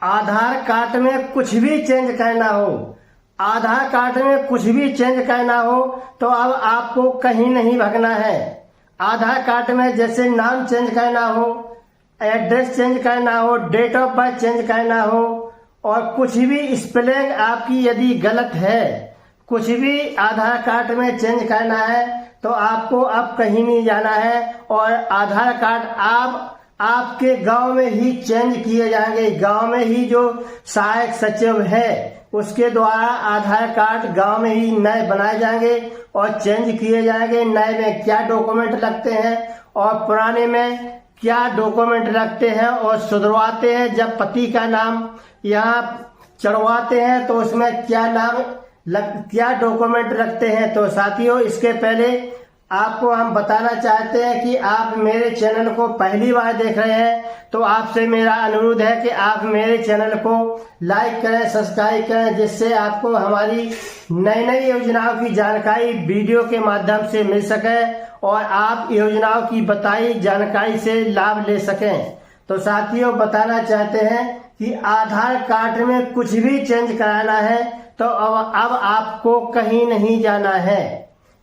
आधार card में कुछ भी चेंज करना हो, आधार कार्ड में कुछ भी चेंज करना हो तो अब आपको कहीं नहीं भगना है। आधार कार्ड में जैसे नाम चेंज करना हो, एड्रेस चेंज करना हो, डेट ऑफ बर्थ चेंज करना हो, और कुछ भी स्पेलिंग आपकी यदि गलत है, कुछ भी आधार कार्ड में चेंज करना है तो आपको अब कहीं नहीं जाना है। और आधार कार्ड आपके गांव में ही चेंज किए जाएंगे। गांव में ही जो सहायक सचिव है उसके द्वारा आधार कार्ड गांव में ही नए बनाए जाएंगे और चेंज किए जाएंगे। नए में क्या डॉक्यूमेंट लगते हैं और पुराने में क्या डॉक्यूमेंट लगते हैं, और सुधरवाते हैं जब पति का नाम यहाँ चढ़वाते हैं तो उसमें क्या डॉक्यूमेंट लगते हैं। तो साथियों, इसके पहले आपको हम बताना चाहते हैं कि आप मेरे चैनल को पहली बार देख रहे हैं तो आपसे मेरा अनुरोध है कि आप मेरे चैनल को लाइक करें, सब्सक्राइब करें, जिससे आपको हमारी नई नई योजनाओं की जानकारी वीडियो के माध्यम से मिल सके और आप योजनाओं की बताई जानकारी से लाभ ले सकें। तो साथियों, बताना चाहते हैं कि आधार कार्ड में कुछ भी चेंज कराना है तो अब आपको कहीं नहीं जाना है।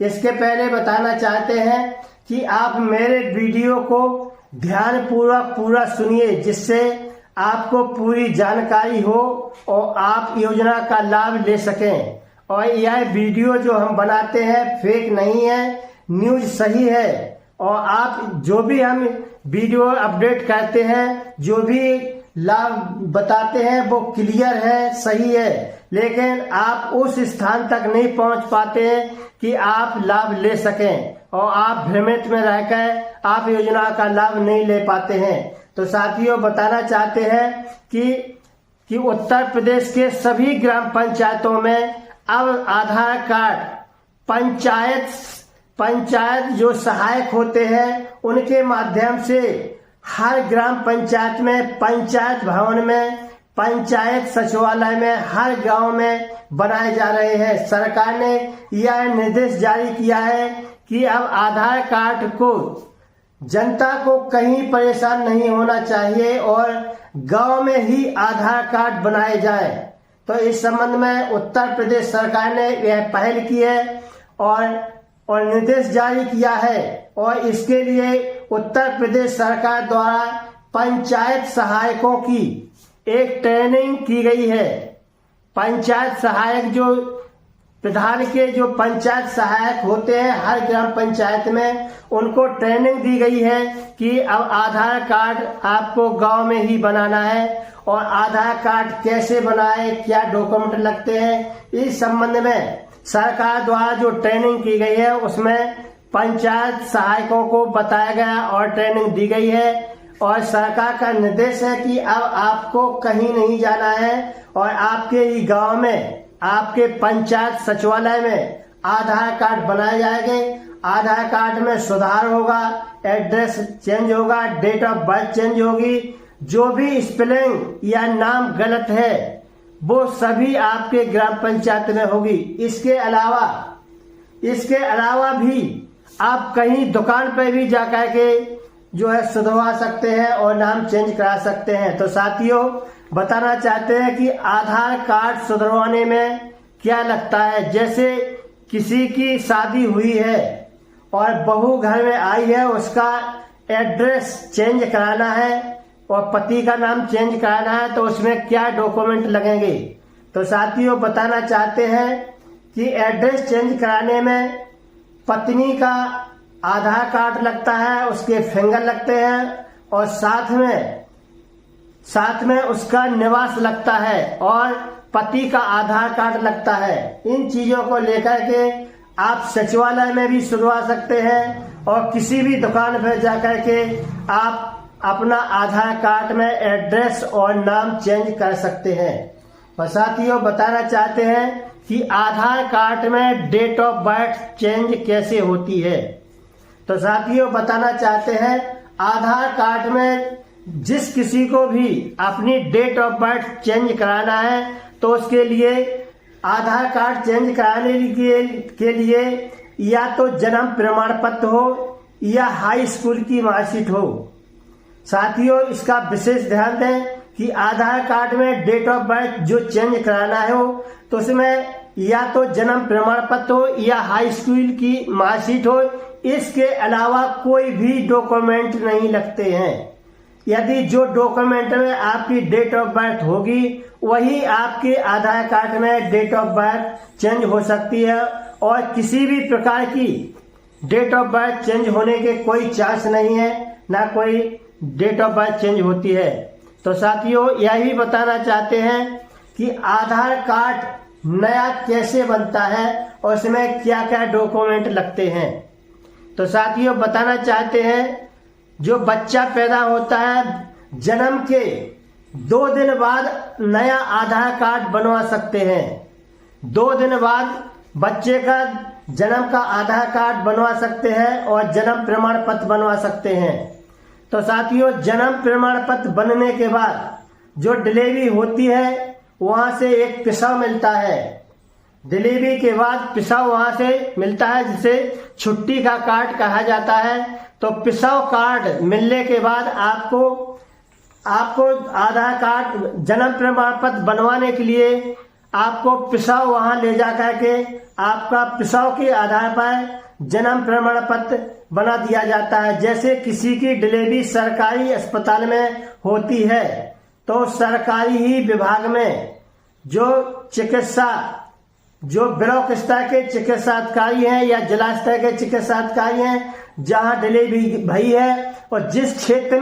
इसके पहले बताना चाहते हैं कि आप मेरे वीडियो को ध्यानपूर्वक पूरा सुनिए, जिससे आपको पूरी जानकारी हो और आप योजना का लाभ ले सकें। और यह वीडियो जो हम बनाते हैं फेक नहीं है, न्यूज सही है। और आप जो भी हम वीडियो अपडेट करते हैं, जो भी लाभ बताते हैं वो क्लियर है, सही है, लेकिन आप उस स्थान तक नहीं पहुंच पाते हैं कि आप लाभ ले सकें और आप भ्रमित में रहकर आप योजना का लाभ नहीं ले पाते हैं। तो साथियों, बताना चाहते हैं कि उत्तर प्रदेश के सभी ग्राम पंचायतों में अब आधार कार्ड पंचायत जो सहायक होते हैं उनके माध्यम से हर ग्राम पंचायत में, पंचायत भवन में, पंचायत सचिवालय में, हर गांव में बनाए जा रहे हैं। सरकार ने यह निर्देश जारी किया है कि अब आधार कार्ड को जनता को कहीं परेशान नहीं होना चाहिए और गांव में ही आधार कार्ड बनाए जाए। तो इस संबंध में उत्तर प्रदेश सरकार ने यह पहल की है और निर्देश जारी किया है। और इसके लिए उत्तर प्रदेश सरकार द्वारा पंचायत सहायकों की एक ट्रेनिंग की गई है। पंचायत सहायक जो प्रधान के जो पंचायत सहायक होते हैं हर ग्राम पंचायत में, उनको ट्रेनिंग दी गई है कि अब आधार कार्ड आपको गांव में ही बनाना है और आधार कार्ड कैसे बनाए, क्या डॉक्यूमेंट लगते हैं, इस संबंध में सरकार द्वारा जो ट्रेनिंग की गई है उसमें पंचायत सहायकों को बताया गया और ट्रेनिंग दी गई है। और सरकार का निर्देश है कि अब आपको कहीं नहीं जाना है और आपके ही गांव में, आपके पंचायत सचिवालय में आधार कार्ड बनाए जाएंगे। आधार कार्ड में सुधार होगा, एड्रेस चेंज होगा, डेट ऑफ बर्थ चेंज होगी, जो भी स्पेलिंग या नाम गलत है वो सभी आपके ग्राम पंचायत में होगी। इसके अलावा भी आप कहीं दुकान पर भी जाकर के जो है सुधरवा सकते हैं और नाम चेंज करा सकते हैं। तो साथियों, बताना चाहते हैं कि आधार कार्ड सुधरवाने में क्या लगता है। जैसे किसी की शादी हुई है और बहू घर में आई है, उसका एड्रेस चेंज कराना है और पति का नाम चेंज कराना है तो उसमें क्या डॉक्यूमेंट लगेंगे। तो साथियों, बताना चाहते हैं कि एड्रेस चेंज कराने में पत्नी का आधार कार्ड लगता है, उसके फिंगर लगते हैं और साथ में उसका निवास लगता है और पति का आधार कार्ड लगता है। इन चीजों को लेकर के आप सचिवालय में भी सुधरवा सकते हैं और किसी भी दुकान पर जाकर के आप अपना आधार कार्ड में एड्रेस और नाम चेंज कर सकते हैं। और साथियों, बताना चाहते हैं कि आधार कार्ड में डेट ऑफ बर्थ चेंज कैसे होती है। तो साथियों, बताना चाहते हैं आधार कार्ड में जिस किसी को भी अपनी डेट ऑफ बर्थ चेंज कराना है तो उसके लिए आधार कार्ड चेंज कराने के लिए या तो जन्म प्रमाण पत्र हो या हाई स्कूल की मार्कशीट हो। साथियों, इसका विशेष ध्यान दें कि आधार कार्ड में डेट ऑफ बर्थ जो चेंज कराना है हो तो उसमें या तो जन्म प्रमाण पत्र हो या हाई स्कूल की मार्कशीट हो, इसके अलावा कोई भी डॉक्यूमेंट नहीं लगते हैं। यदि जो डॉक्यूमेंट में आपकी डेट ऑफ बर्थ होगी वही आपके आधार कार्ड में डेट ऑफ बर्थ चेंज हो सकती है, और किसी भी प्रकार की डेट ऑफ बर्थ चेंज होने के कोई चांस नहीं है, ना कोई डेट ऑफ बर्थ चेंज होती है। तो साथियों, यह भी बताना चाहते हैं कि आधार कार्ड नया कैसे बनता है और इसमें क्या क्या डॉक्यूमेंट लगते हैं। तो साथियों, बताना चाहते हैं जो बच्चा पैदा होता है जन्म के 2 दिन बाद नया आधार कार्ड बनवा सकते हैं। 2 दिन बाद बच्चे का जन्म का आधार कार्ड बनवा सकते हैं और जन्म प्रमाण पत्र बनवा सकते हैं। तो साथियों, जन्म प्रमाण पत्र बनने के बाद जो डिलीवरी होती है वहां से एक पिसा मिलता है। डिलीवरी के बाद पिसा वहां से मिलता है जिसे छुट्टी का कार्ड कहा जाता है। तो पिसाव कार्ड मिलने के बाद आपको आधार कार्ड जन्म प्रमाण पत्र बनवाने के लिए आपको पिसाव वहां ले जा करके आपका पिसाव के आधार पर जन्म प्रमाण पत्र बना दिया जाता है। जैसे किसी की डिलीवरी सरकारी अस्पताल में होती है तो सरकारी ही विभाग में जो चिकित्सा जो ब्लॉक स्तर के चिकित्सा अधिकारी हैं या जिला स्तर के चिकित्सा अधिकारी हैं, जहां डिलीवरी भई है और जिस क्षेत्र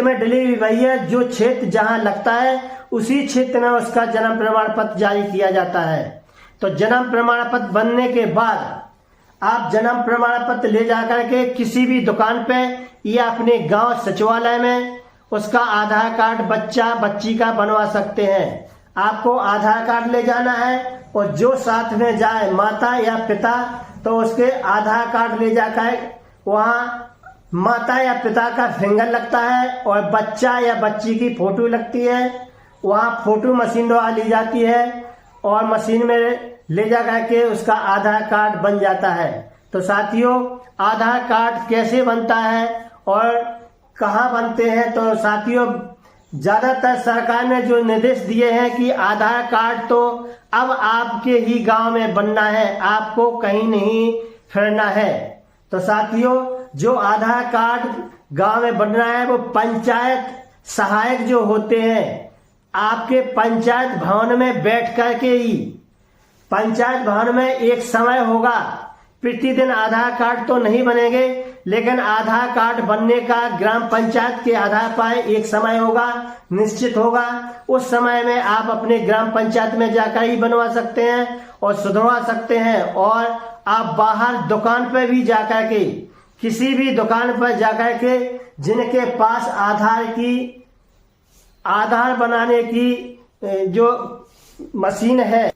में डिलीवरी भई है, जो क्षेत्र जहां लगता है उसी क्षेत्र में उसका जन्म प्रमाण पत्र जारी किया जाता है। तो जन्म प्रमाण पत्र बनने के बाद आप जन्म प्रमाण पत्र ले जाकर के किसी भी दुकान पे या अपने गांव सचिवालय में उसका आधार कार्ड बच्चा बच्ची का बनवा सकते हैं। आपको आधार कार्ड ले जाना है और जो साथ में जाए माता या पिता तो उसके आधार कार्ड ले जाकर वहां माता या पिता का फिंगर लगता है और बच्चा या बच्ची की फोटो लगती है। वहां फोटो मशीन द्वारा ली जाती है और मशीन में ले जाकर के उसका आधार कार्ड बन जाता है। तो साथियों, आधार कार्ड कैसे बनता है और कहाँ बनते हैं, तो साथियों ज्यादातर सरकार ने जो निर्देश दिए हैं कि आधार कार्ड तो अब आपके ही गांव में बनना है, आपको कहीं नहीं फिरना है। तो साथियों, जो आधार कार्ड गांव में बनना है वो पंचायत सहायक जो होते हैं आपके पंचायत भवन में बैठ करके ही, पंचायत भवन में एक समय होगा, प्रतिदिन आधार कार्ड तो नहीं बनेंगे लेकिन आधार कार्ड बनने का ग्राम पंचायत के आधार पर एक समय होगा, निश्चित होगा। उस समय में आप अपने ग्राम पंचायत में जाकर ही बनवा सकते हैं और सुधरवा सकते हैं। और आप बाहर दुकान पर भी जाकर के, किसी भी दुकान पर जाकर के जिनके पास आधार बनाने की जो मशीन है,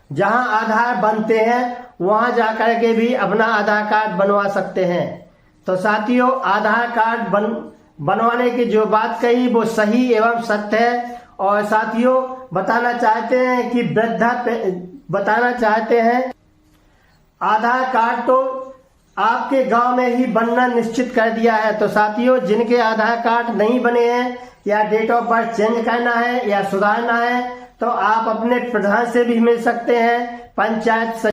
जहां आधार बनते हैं वहां जाकर के भी अपना आधार कार्ड बनवा सकते हैं। तो साथियों, आधार कार्ड बनवाने की जो बात कही वो सही एवं सत्य है। और साथियों, बताना चाहते हैं आधार कार्ड तो आपके गांव में ही बनना निश्चित कर दिया है। तो साथियों, जिनके आधार कार्ड नहीं बने हैं या डेट ऑफ बर्थ चेंज करना है या सुधारना है तो आप अपने प्रधान से भी मिल सकते हैं, पंचायत